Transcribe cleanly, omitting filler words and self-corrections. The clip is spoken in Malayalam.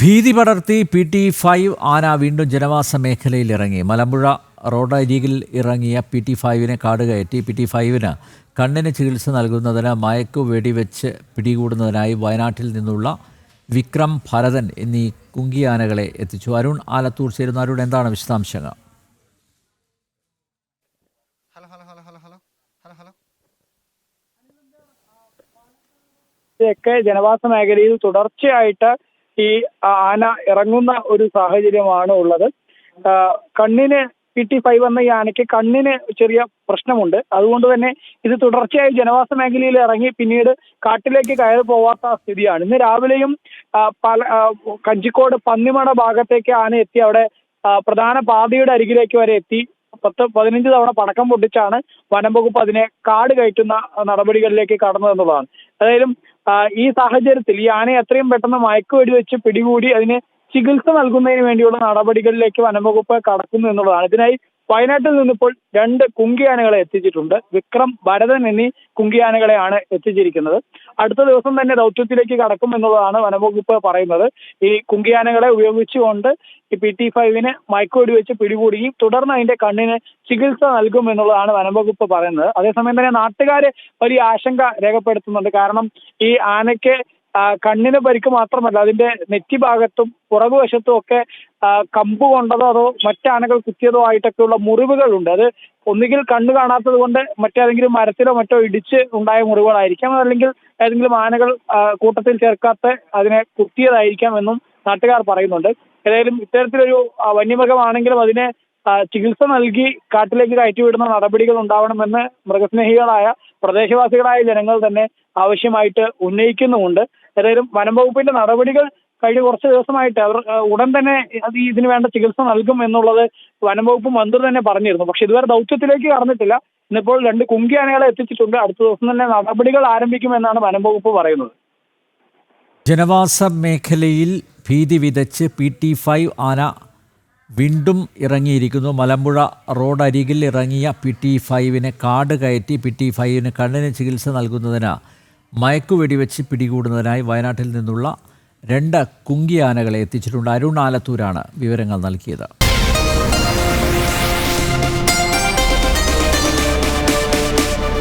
ഭീതി പടർത്തി PT5 ആന വീണ്ടും ജനവാസ മേഖലയിൽ ഇറങ്ങി. മലമ്പുഴ റോഡരികിൽ ഇറങ്ങിയ PT5നെ കാടുകയറ്റി. PT5ന് കണ്ണിന് ചികിത്സ നൽകുന്നതിന് മയക്കു വെടിവെച്ച് പിടികൂടുന്നതിനായി വയനാട്ടിൽ നിന്നുള്ള വിക്രം, ഭരതൻ എന്നീ കുങ്കിയാനകളെ എത്തിച്ചു. അരുൺ ആലത്തൂർ ചേരുന്ന. അരുൺ, എന്താണ് വിശദാംശങ്ങൾ? ജനവാസ മേഖലയിൽ തുടർച്ചയായിട്ട് ഈ ആന ഇറങ്ങുന്ന ഒരു സാഹചര്യമാണ് ഉള്ളത്. കണ്ണിന് PT5 എന്ന ഈ ആനയ്ക്ക് കണ്ണിന് ചെറിയ പ്രശ്നമുണ്ട്. അതുകൊണ്ട് തന്നെ ഇത് തുടർച്ചയായി ജനവാസ മേഖലയിൽ ഇറങ്ങി പിന്നീട് കാട്ടിലേക്ക് കയറി പോവാത്ത സ്ഥിതിയാണ്. ഇന്ന് രാവിലെയും കഞ്ചിക്കോട് പന്നിമട ഭാഗത്തേക്ക് ആന എത്തി. അവിടെ പ്രധാന പാതയുടെ അരികിലേക്ക് വരെ എത്തി. 10-15 തവണ പടക്കം പൊട്ടിച്ചാണ് വനം വകുപ്പ് അതിനെ കാട് കയറ്റുന്ന നടപടികളിലേക്ക് കടന്നതെന്നുള്ളതാണ്. ഏതായാലും ഈ സാഹചര്യത്തിൽ ഈ ആനയെ എത്രയും പെട്ടെന്ന് മയക്കുവെടി വെച്ച് പിടികൂടി അതിന് ചികിത്സ നൽകുന്നതിന് വേണ്ടിയുള്ള നടപടികളിലേക്ക് വനം വകുപ്പ് കടക്കുന്നു എന്നുള്ളതാണ്. ഇതിനായി വയനാട്ടിൽ നിന്നിപ്പോൾ 2 കുങ്കിയാനകളെ എത്തിച്ചിട്ടുണ്ട്. വിക്രം, ഭരതൻ എന്നീ കുങ്കിയാനകളെയാണ് എത്തിച്ചിരിക്കുന്നത്. അടുത്ത ദിവസം തന്നെ ദൗത്യത്തിലേക്ക് കടക്കും എന്നുള്ളതാണ് വനംവകുപ്പ് പറയുന്നത്. ഈ കുങ്കിയാനകളെ ഉപയോഗിച്ചുകൊണ്ട് ഈ PT5നെ മയക്കുവെടി വെച്ച് പിടികൂടുകയും തുടർന്ന് അതിന്റെ കണ്ണിന് ചികിത്സ നൽകും എന്നുള്ളതാണ് വനംവകുപ്പ് പറയുന്നത്. അതേസമയം തന്നെ നാട്ടുകാരെ വലിയ ആശങ്ക രേഖപ്പെടുത്തുന്നുണ്ട്. കാരണം ഈ ആനയ്ക്ക് കണ്ണിന് പരിക്ക് മാത്രമല്ല, അതിന്റെ നെറ്റി ഭാഗത്തും പുറകുവശത്തും ഒക്കെ കമ്പ് കൊണ്ടതോ അതോ മറ്റാനകൾ കുത്തിയതോ ആയിട്ടൊക്കെയുള്ള മുറിവുകളുണ്ട്. അത് ഒന്നുകിൽ കണ്ണ് കാണാത്തത് കൊണ്ട് മറ്റേതെങ്കിലും മരത്തിലോ മറ്റോ ഇടിച്ച് ഉണ്ടായ മുറിവുകളായിരിക്കാം, അതല്ലെങ്കിൽ ഏതെങ്കിലും ആനകൾ കൂട്ടത്തിൽ ചേർക്കാത്ത അതിനെ കുത്തിയതായിരിക്കാം എന്നും നാട്ടുകാർ പറയുന്നുണ്ട്. ഏതായാലും ഇത്തരത്തിലൊരു വന്യമൃഗമാണെങ്കിലും അതിനെ ചികിത്സ നൽകി കാട്ടിലേക്ക് കയറ്റിവിടുന്ന നടപടികൾ ഉണ്ടാവണമെന്ന് മൃഗസ്നേഹികളായ പ്രദേശവാസികളായ ജനങ്ങൾ തന്നെ ആവശ്യമായിട്ട് ഉന്നയിക്കുന്നുമുണ്ട്. ഏതായാലും വനം വകുപ്പിന്റെ നടപടികൾ കഴിഞ്ഞ കുറച്ച് ദിവസമായിട്ട് അവർ ഉടൻ തന്നെ ഇതിന് വേണ്ട ചികിത്സ നൽകും എന്നുള്ളത് വനം വകുപ്പ് മന്ത്രി തന്നെ പറഞ്ഞിരുന്നു. പക്ഷെ ഇതുവരെ ദൗത്യത്തിലേക്ക് കടന്നിട്ടില്ല. ഇന്നിപ്പോൾ 2 കുങ്കിയാനകളെ എത്തിച്ചിട്ടുണ്ട്. അടുത്ത ദിവസം തന്നെ നടപടികൾ ആരംഭിക്കുമെന്നാണ് വനം വകുപ്പ് പറയുന്നത്. ജനവാസ മേഖലയിൽ ഭീതി വിതച്ച് PT5 ആന വീണ്ടും ഇറങ്ങിയിരിക്കുന്നു. മലമ്പുഴ റോഡരികിൽ ഇറങ്ങിയ PT5നെ കാട് കയറ്റി. PT5ന് കണ്ണിന് ചികിത്സ നൽകുന്നതിന് മയക്കുവെടിവെച്ച് പിടികൂടുന്നതിനായി വയനാട്ടിൽ നിന്നുള്ള 2 കുങ്കിയാനകളെ എത്തിച്ചിട്ടുണ്ട്. അരുൺ ആലത്തൂരാണ് വിവരങ്ങൾ നൽകിയത്.